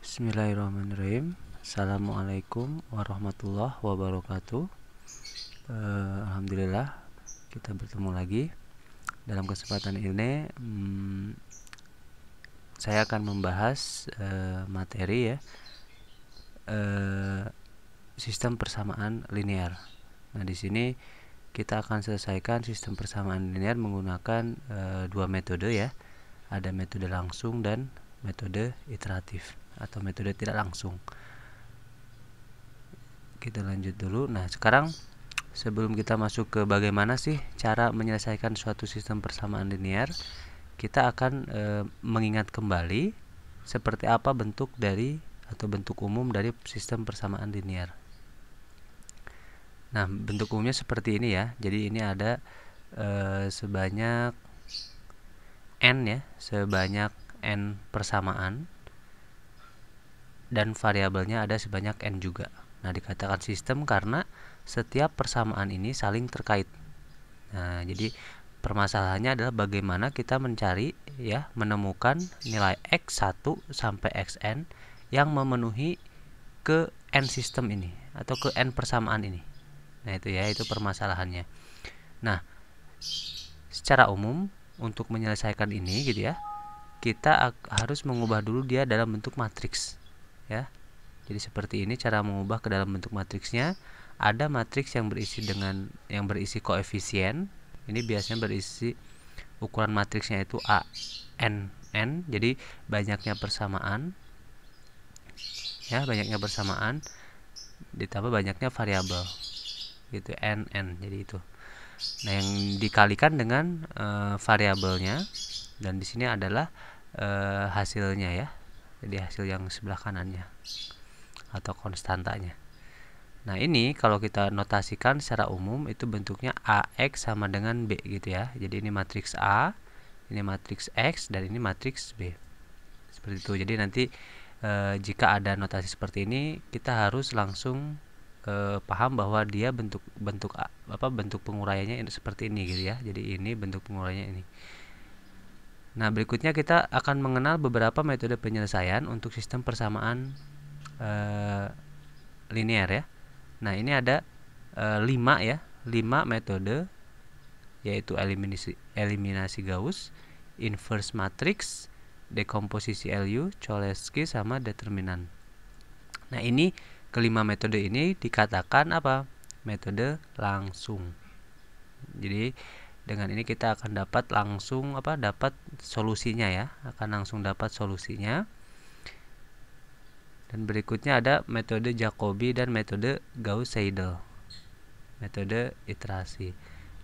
Bismillahirrahmanirrahim. Assalamualaikum warahmatullahi wabarakatuh. Alhamdulillah kita bertemu lagi. Dalam kesempatan ini saya akan membahas materi ya, sistem persamaan linear. Nah, di sini kita akan selesaikan sistem persamaan linear menggunakan dua metode ya. Ada metode langsung dan metode iteratif atau metode tidak langsung. Kita lanjut dulu. Nah, sekarang sebelum kita masuk ke bagaimana sih cara menyelesaikan suatu sistem persamaan linear, kita akan mengingat kembali seperti apa bentuk dari atau bentuk umum dari sistem persamaan linear. Nah, bentuk umumnya seperti ini ya. Jadi ini ada sebanyak n ya, sebanyak n persamaan dan variabelnya ada sebanyak n juga. Nah, dikatakan sistem karena setiap persamaan ini saling terkait. Nah, jadi permasalahannya adalah bagaimana kita mencari ya, menemukan nilai x1 sampai xn yang memenuhi ke n sistem ini atau ke n persamaan ini. Nah, itu ya, itu permasalahannya. Nah, secara umum untuk menyelesaikan ini gitu ya, kita harus mengubah dulu dia dalam bentuk matriks ya. Jadi seperti ini cara mengubah ke dalam bentuk matriksnya. Ada matriks yang berisi koefisien. Ini biasanya berisi ukuran matriksnya itu A n n. Jadi banyaknya persamaan ya, banyaknya persamaan ditambah banyaknya variabel gitu, n n. Jadi itu. Nah, yang dikalikan dengan variabelnya, dan di sini adalah hasilnya ya. Jadi hasil yang sebelah kanannya atau konstantanya. Nah, ini kalau kita notasikan secara umum itu bentuknya AX sama dengan B gitu ya. Jadi ini matriks A, ini matriks X, dan ini matriks B. Seperti itu. Jadi nanti jika ada notasi seperti ini, kita harus langsung paham bahwa dia bentuk penguraiannya seperti ini gitu ya. Jadi ini bentuk penguraiannya ini. Nah, berikutnya kita akan mengenal beberapa metode penyelesaian untuk sistem persamaan linear ya. Nah, ini ada 5 ya, 5 metode, yaitu eliminasi Gauss, inverse matrix, dekomposisi LU, Cholesky, sama determinan. Nah, ini kelima metode ini dikatakan apa? Metode langsung. Jadi dengan ini kita akan dapat langsung dapat solusinya ya, akan langsung dapat solusinya. Dan berikutnya ada metode Jacobi dan metode Gauss-Seidel, metode iterasi.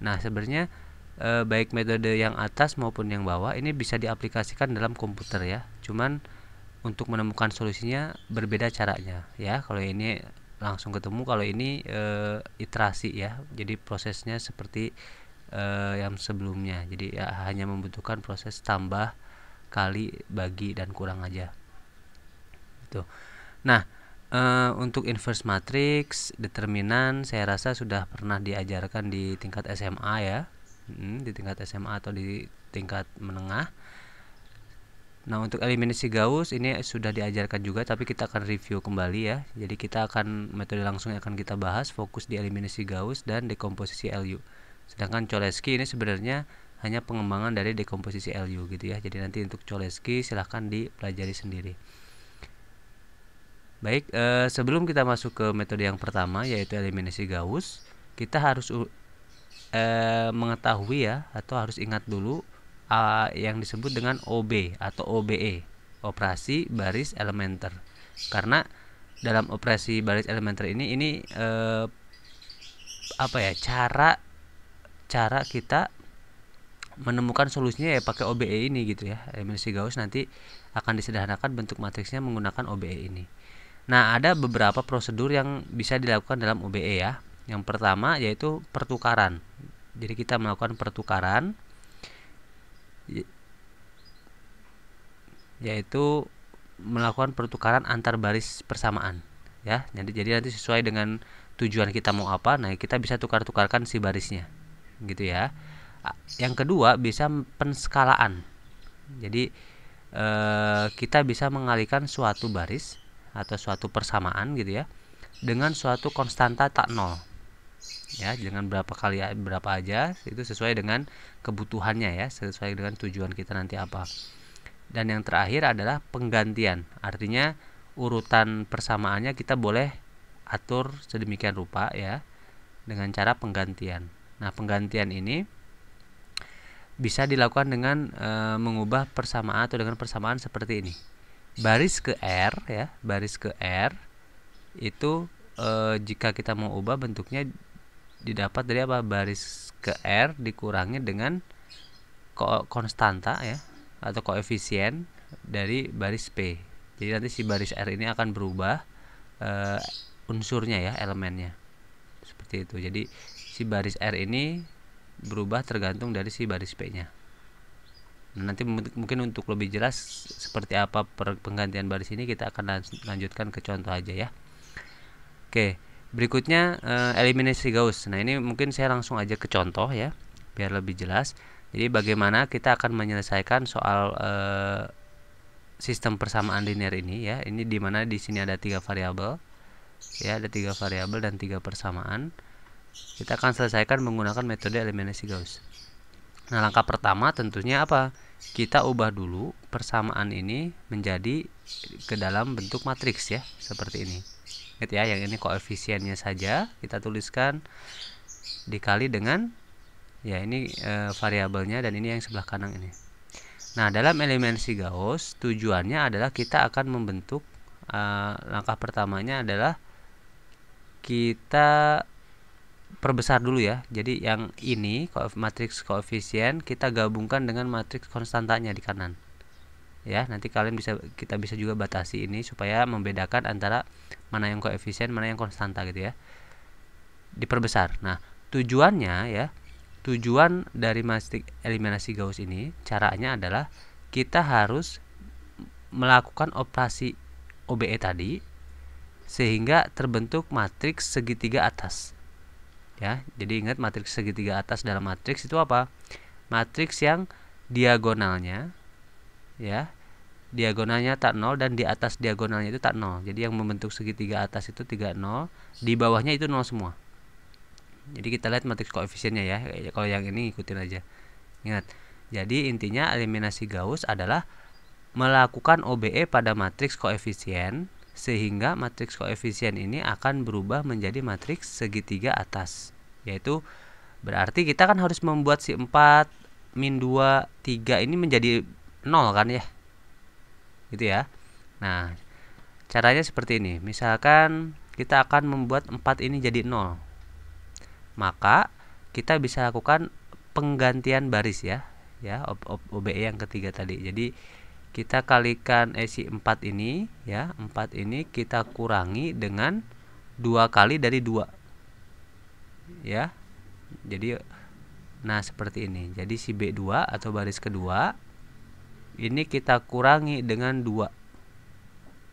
Nah, sebenarnya baik metode yang atas maupun yang bawah ini bisa diaplikasikan dalam komputer ya. Cuman untuk menemukan solusinya berbeda caranya ya. Kalau ini langsung ketemu, kalau ini iterasi ya. Jadi prosesnya seperti yang sebelumnya. Jadi ya, hanya membutuhkan proses tambah, kali, bagi, dan kurang aja. Itu. Nah, untuk inverse matrix, determinan saya rasa sudah pernah diajarkan di tingkat SMA ya. Di tingkat SMA atau di tingkat menengah. Nah, untuk eliminasi Gauss ini sudah diajarkan juga, tapi kita akan review kembali ya. Jadi kita akan metode langsung yang akan kita bahas, fokus di eliminasi Gauss dan dekomposisi LU. Sedangkan Cholesky ini sebenarnya hanya pengembangan dari dekomposisi LU gitu ya. Jadi nanti untuk Cholesky silahkan dipelajari sendiri. Baik, sebelum kita masuk ke metode yang pertama yaitu eliminasi Gauss, kita harus mengetahui ya, atau harus ingat dulu yang disebut dengan OB atau OBE, operasi baris elementer. Karena dalam operasi baris elementer ini cara kita menemukan solusinya ya pakai OBE ini gitu ya. Eliminasi Gauss nanti akan disederhanakan bentuk matriksnya menggunakan OBE ini. Nah, ada beberapa prosedur yang bisa dilakukan dalam OBE ya. Yang pertama yaitu pertukaran. Jadi kita melakukan pertukaran, yaitu melakukan pertukaran antar baris persamaan ya. Jadi nanti sesuai dengan tujuan kita mau apa, nah kita bisa tukar-tukarkan si barisnya gitu ya. Yang kedua bisa penskalaan. Jadi kita bisa mengalihkan suatu baris atau suatu persamaan gitu ya dengan suatu konstanta tak nol ya, dengan berapa aja itu sesuai dengan kebutuhannya ya, sesuai dengan tujuan kita nanti apa. Dan yang terakhir adalah penggantian, artinya urutan persamaannya kita boleh atur sedemikian rupa ya dengan cara penggantian. Nah, penggantian ini bisa dilakukan dengan mengubah persamaan atau dengan persamaan seperti ini. Baris ke R ya, baris ke R itu jika kita mau ubah bentuknya didapat dari apa? Baris ke R dikurangi dengan konstanta ya atau koefisien dari baris P. Jadi nanti si baris R ini akan berubah unsurnya ya, elemennya. Seperti itu. Jadi si baris R ini berubah tergantung dari si baris P-nya. Nah, nanti mungkin untuk lebih jelas seperti apa penggantian baris ini kita akan lanjutkan ke contoh aja ya. Oke, berikutnya eliminasi Gauss. Nah, ini mungkin saya langsung aja ke contoh ya, biar lebih jelas. Jadi bagaimana kita akan menyelesaikan soal sistem persamaan linear ini ya. Ini dimana di sini ada 3 variabel ya, ada 3 variabel dan 3 persamaan. Kita akan selesaikan menggunakan metode eliminasi Gauss. Nah, langkah pertama tentunya apa? Kita ubah dulu persamaan ini menjadi ke dalam bentuk matriks ya, seperti ini. Lihat ya, yang ini koefisiennya saja kita tuliskan dikali dengan ya ini variabelnya, dan ini yang sebelah kanan ini. Nah, dalam eliminasi Gauss tujuannya adalah kita akan membentuk langkah pertamanya adalah kita perbesar dulu ya. Jadi yang ini matriks koefisien kita gabungkan dengan matriks konstantanya di kanan. Ya, nanti kita bisa juga batasi ini supaya membedakan antara mana yang koefisien, mana yang konstanta gitu ya. Diperbesar. Nah, tujuannya ya, tujuan dari matriks eliminasi Gauss ini caranya adalah kita harus melakukan operasi OBE tadi sehingga terbentuk matriks segitiga atas. Ya, jadi ingat matriks segitiga atas dalam matriks itu apa? Matriks yang diagonalnya ya, diagonalnya tak nol dan di atas diagonalnya itu tak nol. Jadi yang membentuk segitiga atas itu 3 0, di bawahnya itu 0 semua. Jadi kita lihat matriks koefisiennya ya. Kalau yang ini ikutin aja. Ingat. Jadi intinya eliminasi Gauss adalah melakukan OBE pada matriks koefisien sehingga matriks koefisien ini akan berubah menjadi matriks segitiga atas. Yaitu berarti kita kan harus membuat si 4 min 2 3 ini menjadi 0 kan ya. Gitu ya. Nah, caranya seperti ini. Misalkan kita akan membuat 4 ini jadi 0. Maka kita bisa lakukan penggantian baris ya. Ya, OBE yang ketiga tadi. Jadi kita kalikan si 4 ini ya, 4 ini kita kurangi dengan 2 kali dari 2. Ya. Jadi nah seperti ini. Jadi si B2 atau baris kedua ini kita kurangi dengan 2.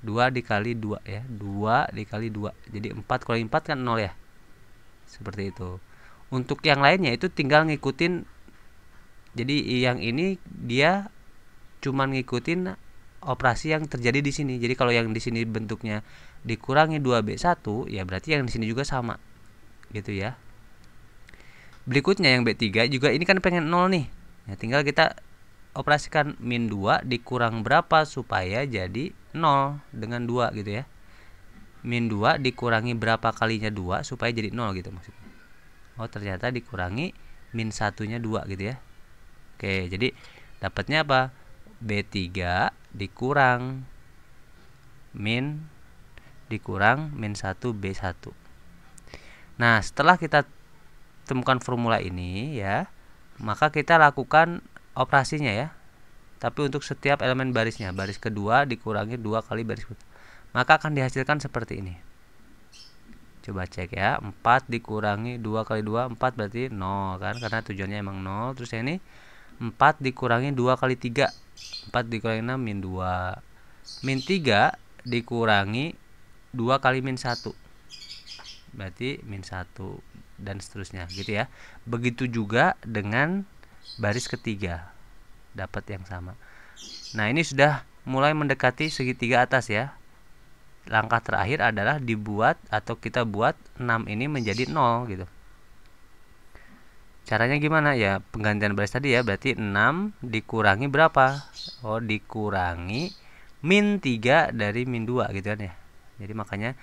2 dikali 2 ya. 2 dikali 2. Jadi 4 kurangi 4 kan 0 ya. Seperti itu. Untuk yang lainnya itu tinggal ngikutin. Jadi yang ini dia cuman ngikutin operasi yang terjadi di sini. Jadi kalau yang di sini bentuknya dikurangi 2B1 ya berarti yang di sini juga sama. Gitu ya. Berikutnya yang B3 juga ini kan pengen 0 nih. Ya tinggal kita operasikan min 2 dikurang berapa supaya jadi 0 dengan 2 gitu ya. Min 2 dikurangi berapa kalinya 2 supaya jadi 0 gitu maksudnya. Oh, ternyata dikurangi min 1-nya 2 gitu ya. Oke, jadi dapatnya apa? B3 dikurang min 1 B1. Nah, setelah kita temukan formula ini ya, maka kita lakukan operasinya ya. Tapi untuk setiap elemen barisnya, baris kedua dikurangi 2 kali baris kedua, maka akan dihasilkan seperti ini. Coba cek ya, 4 dikurangi 2 kali 2, 4 berarti 0 kan, karena tujuannya emang 0. Terus yang ini 4 dikurangi 2 kali 3, 4 dikurangi 6 min 2. Min 3 dikurangi 2 kali min 1, berarti min 1, dan seterusnya gitu ya. Begitu juga dengan baris ketiga, dapat yang sama. Nah, ini sudah mulai mendekati segitiga atas ya. Langkah terakhir adalah dibuat atau kita buat 6 ini menjadi 0 gitu. Caranya gimana ya? Penggantian baris tadi ya, berarti 6 dikurangi berapa? Oh, dikurangi min 3 dari min 2 gitu kan ya. Jadi makanya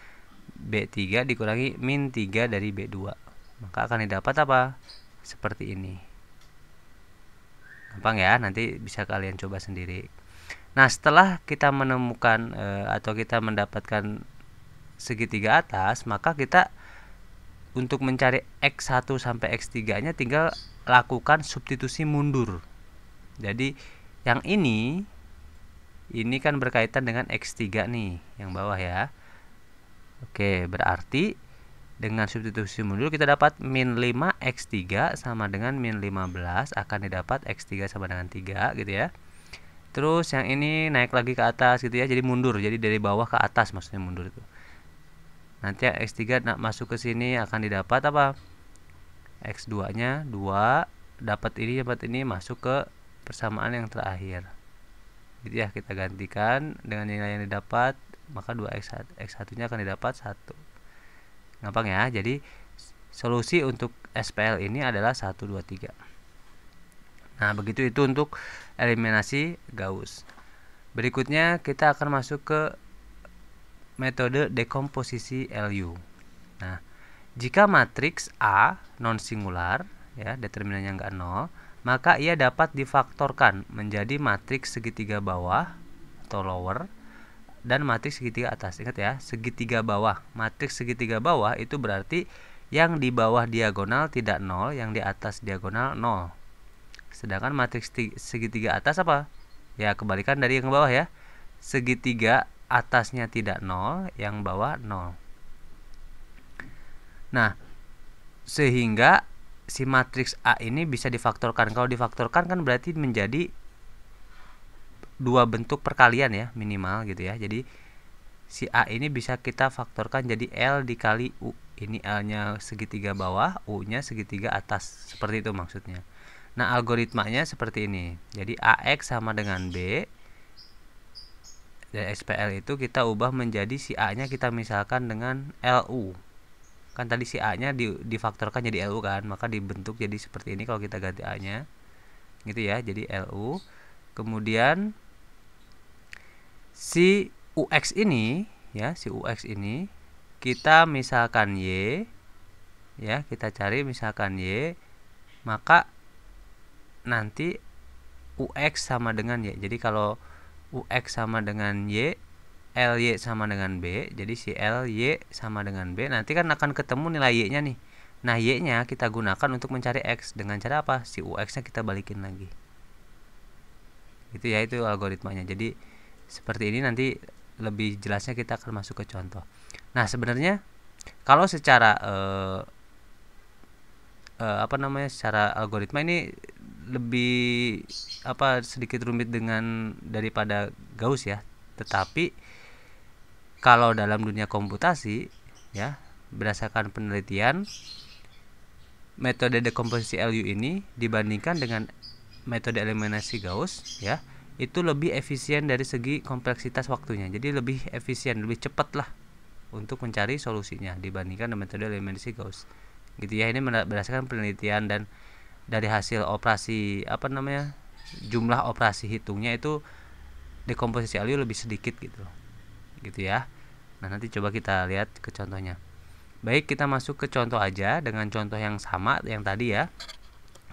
B3 dikurangi min 3 dari B2. Maka akan didapat apa? Seperti ini. Gampang ya, nanti bisa kalian coba sendiri. Nah, setelah kita menemukan atau kita mendapatkan segitiga atas, maka kita untuk mencari X1 sampai X3-nya tinggal lakukan substitusi mundur. Jadi yang ini kan berkaitan dengan X3 nih, yang bawah ya. Oke, berarti dengan substitusi mundur kita dapat min 5 X3 sama dengan min 15 akan didapat X3 sama dengan 3 gitu ya. Terus yang ini naik lagi ke atas gitu ya, jadi mundur. Jadi dari bawah ke atas maksudnya mundur itu. Nanti X3 masuk ke sini akan didapat apa? X2 nya 2, dapat ini masuk ke persamaan yang terakhir. Gitu ya, kita gantikan dengan nilai yang didapat, maka 2x1 nya akan didapat 1. Gampang ya. Jadi solusi untuk SPL ini adalah 1 2 3. Nah, begitu itu untuk eliminasi Gauss. Berikutnya kita akan masuk ke metode dekomposisi LU. Nah, jika matriks A non singular ya, determinannya enggak 0, maka ia dapat difaktorkan menjadi matriks segitiga bawah atau lower dan matriks segitiga atas. Ingat ya, segitiga bawah. Matriks segitiga bawah itu berarti yang di bawah diagonal tidak 0, yang di atas diagonal 0. Sedangkan matriks segitiga atas apa? Ya, kebalikan dari yang bawah ya. Segitiga atasnya tidak 0, yang bawah 0. Nah, sehingga si matriks A ini bisa difaktorkan. Kalau difaktorkan kan berarti menjadi dua bentuk perkalian ya, minimal gitu ya. Jadi si A ini bisa kita faktorkan jadi L dikali U. Ini L-nya segitiga bawah, U-nya segitiga atas. Seperti itu maksudnya. Nah, algoritmanya seperti ini. Jadi AX sama dengan B. Dan SPL itu kita ubah menjadi si A-nya kita misalkan dengan LU. Kan tadi si A-nya difaktorkan jadi LU kan, maka dibentuk jadi seperti ini kalau kita ganti A-nya. Gitu ya, jadi LU. Kemudian si UX ini ya, si UX ini kita misalkan Y ya, kita cari misalkan Y, maka nanti UX sama dengan Y. Jadi kalau UX sama dengan Y, LY sama dengan B, jadi si LY sama dengan B, nanti kan akan ketemu nilai Y-nya nih. Nah, Y-nya kita gunakan untuk mencari X. Dengan cara apa? Si UX-nya kita balikin lagi. Gitu ya, itu algoritmanya. Jadi seperti ini, nanti lebih jelasnya kita akan masuk ke contoh. Nah, sebenarnya kalau secara secara algoritma ini lebih sedikit rumit daripada Gauss ya. Tetapi kalau dalam dunia komputasi ya, berdasarkan penelitian, metode dekomposisi LU ini dibandingkan dengan metode eliminasi Gauss ya, itu lebih efisien dari segi kompleksitas waktunya. Jadi lebih efisien, lebih cepat lah untuk mencari solusinya dibandingkan dengan metode eliminasi Gauss. Gitu ya, ini berdasarkan penelitian dan dari hasil operasi jumlah operasi hitungnya itu dekomposisi LU lebih sedikit gitu ya. Nah, nanti coba kita lihat ke contohnya. Baik, kita masuk ke contoh aja dengan contoh yang sama yang tadi ya.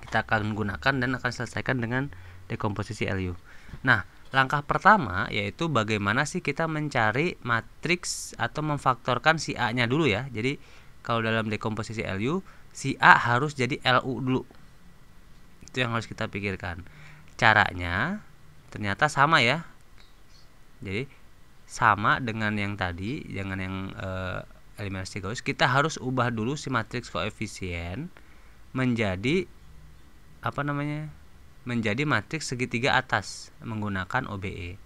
Kita akan gunakan dan akan selesaikan dengan dekomposisi LU. Nah, langkah pertama yaitu bagaimana sih kita mencari matriks atau memfaktorkan si A-nya dulu ya. Jadi kalau dalam dekomposisi LU, si A harus jadi LU dulu. Itu yang harus kita pikirkan. Caranya ternyata sama ya. Jadi sama dengan yang tadi, dengan yang eliminasi Gauss, kita harus ubah dulu si matriks koefisien menjadi menjadi matriks segitiga atas menggunakan OBE.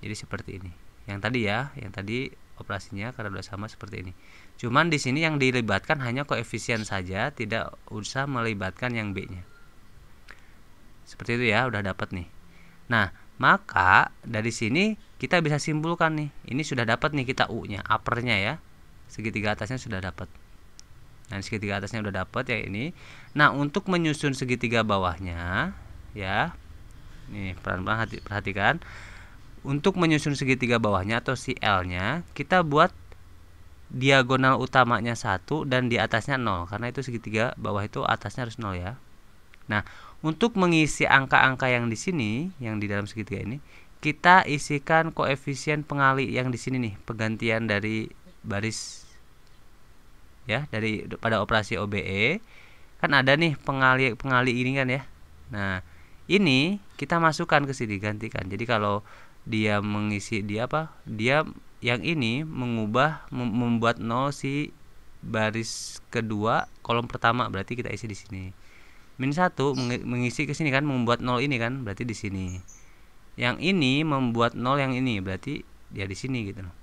Jadi seperti ini. Yang tadi ya, yang tadi operasinya karena sudah sama seperti ini. Cuman di sini yang dilibatkan hanya koefisien saja, tidak usah melibatkan yang B-nya. Seperti itu ya, udah dapat nih. Nah, Maka dari sini kita bisa simpulkan nih, ini sudah dapat nih kita U-nya, uppernya ya. Segitiga atasnya sudah dapat. Nah, segitiga atasnya udah dapat ya ini. Nah, untuk menyusun segitiga bawahnya ya. Nih, pelan-pelan perhatikan. Untuk menyusun segitiga bawahnya atau si L-nya, kita buat diagonal utamanya 1 dan di atasnya 0, karena itu segitiga bawah itu atasnya harus 0 ya. Nah, untuk mengisi angka-angka yang di sini, yang di dalam segitiga ini, kita isikan koefisien pengali yang di sini nih, pergantian dari baris ya, dari pada operasi OBE kan ada nih pengali ini kan ya. Nah, ini kita masukkan ke sini, gantikan. Jadi kalau dia mengisi dia yang ini membuat 0 si baris kedua kolom pertama, berarti kita isi di sini. Min 1 mengisi ke sini kan, membuat 0 ini kan, berarti di sini. Yang ini membuat 0 yang ini, berarti dia di sini gitu loh.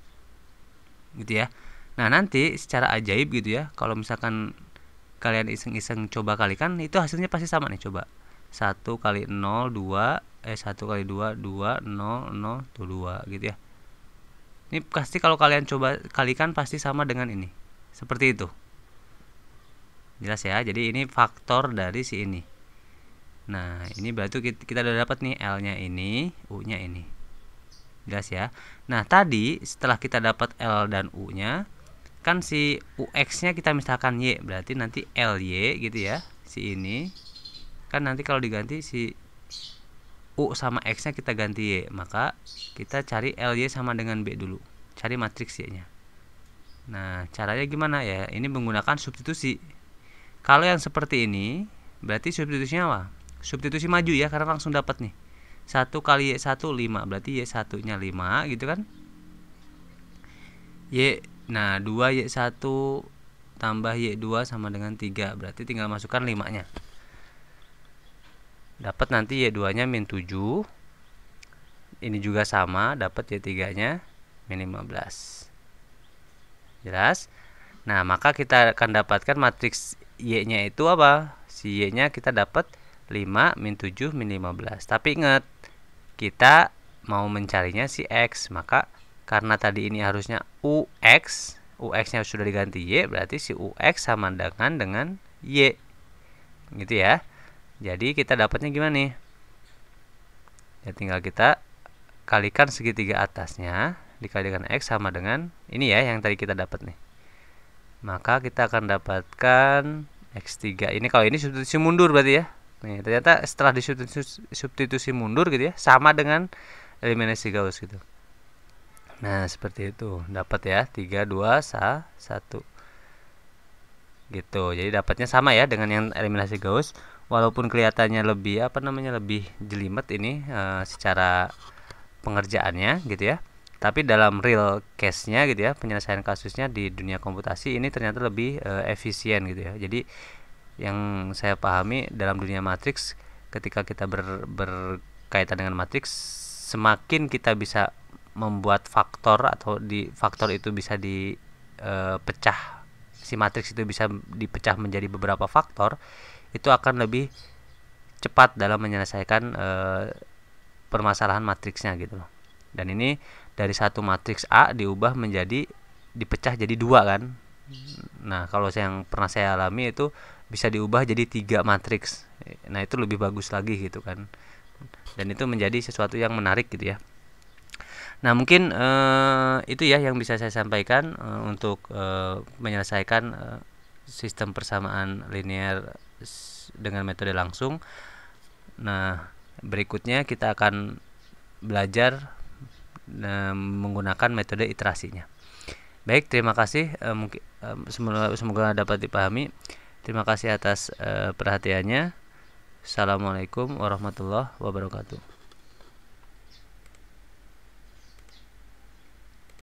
Gitu ya. Nah, nanti secara ajaib gitu ya, kalau misalkan kalian iseng-iseng coba kalikan, itu hasilnya pasti sama nih, coba. 1 kali 0 2 1 kali 2 2 0 0 tuh 2 gitu ya. Ini pasti kalau kalian coba kalikan pasti sama dengan ini. Seperti itu. Jelas ya. Jadi ini faktor dari si ini. Nah, ini berarti kita udah dapat nih L-nya ini, U-nya ini. Jelas ya. Nah, tadi setelah kita dapat L dan U-nya, kan si UX-nya kita misalkan Y, berarti nanti LY gitu ya. Si ini kan nanti kalau diganti si U sama X nya kita ganti Y, maka kita cari LY sama dengan B dulu, cari matriks Y nya. Nah, caranya gimana ya? Ini menggunakan substitusi. Kalau yang seperti ini berarti substitusinya apa? Substitusi maju ya, karena langsung dapat nih 1 kali Y1 5, berarti Y1 nya 5 gitu kan. Nah 2Y1 tambah Y2 sama dengan 3, berarti tinggal masukkan 5 nya. Dapat nanti Y2 nya min 7. Ini juga sama, dapat Y3 nya min 15. Jelas? Nah, maka kita akan dapatkan matriks Y nya itu apa? Si Y nya kita dapat 5 min 7 min 15. Tapi ingat, kita mau mencarinya si X, maka karena tadi ini harusnya UX nya sudah diganti Y, berarti si UX sama dengan Y gitu ya. Jadi kita dapatnya gimana nih? Ya tinggal kita kalikan segitiga atasnya dikalikan X sama dengan ini ya, yang tadi kita dapat nih. Maka kita akan dapatkan X3. Ini kalau ini substitusi mundur berarti ya. Nih, ternyata setelah disubstitusi mundur gitu ya, sama dengan eliminasi Gauss gitu. Nah, seperti itu. Dapat ya, 3 2 1. Gitu. Jadi dapatnya sama ya dengan yang eliminasi Gauss. Walaupun kelihatannya lebih lebih jelimet ini secara pengerjaannya gitu ya. Tapi dalam real case-nya gitu ya, penyelesaian kasusnya di dunia komputasi ini ternyata lebih efisien gitu ya. Jadi yang saya pahami dalam dunia matriks, ketika kita berkaitan dengan matriks, semakin kita bisa membuat faktor atau di faktor itu bisa dipecah, si matriks itu bisa dipecah menjadi beberapa faktor, itu akan lebih cepat dalam menyelesaikan permasalahan matriksnya gitu loh. Dan ini dari satu matriks A diubah menjadi dipecah jadi 2 kan. Nah, kalau yang pernah saya alami itu bisa diubah jadi 3 matriks. Nah, itu lebih bagus lagi gitu kan. Dan itu menjadi sesuatu yang menarik gitu ya. Nah, mungkin itu ya yang bisa saya sampaikan untuk menyelesaikan sistem persamaan linear dengan metode langsung. Nah, berikutnya kita akan belajar menggunakan metode iterasinya. Baik, terima kasih. Semoga dapat dipahami. Terima kasih atas perhatiannya. Assalamualaikum warahmatullahi wabarakatuh.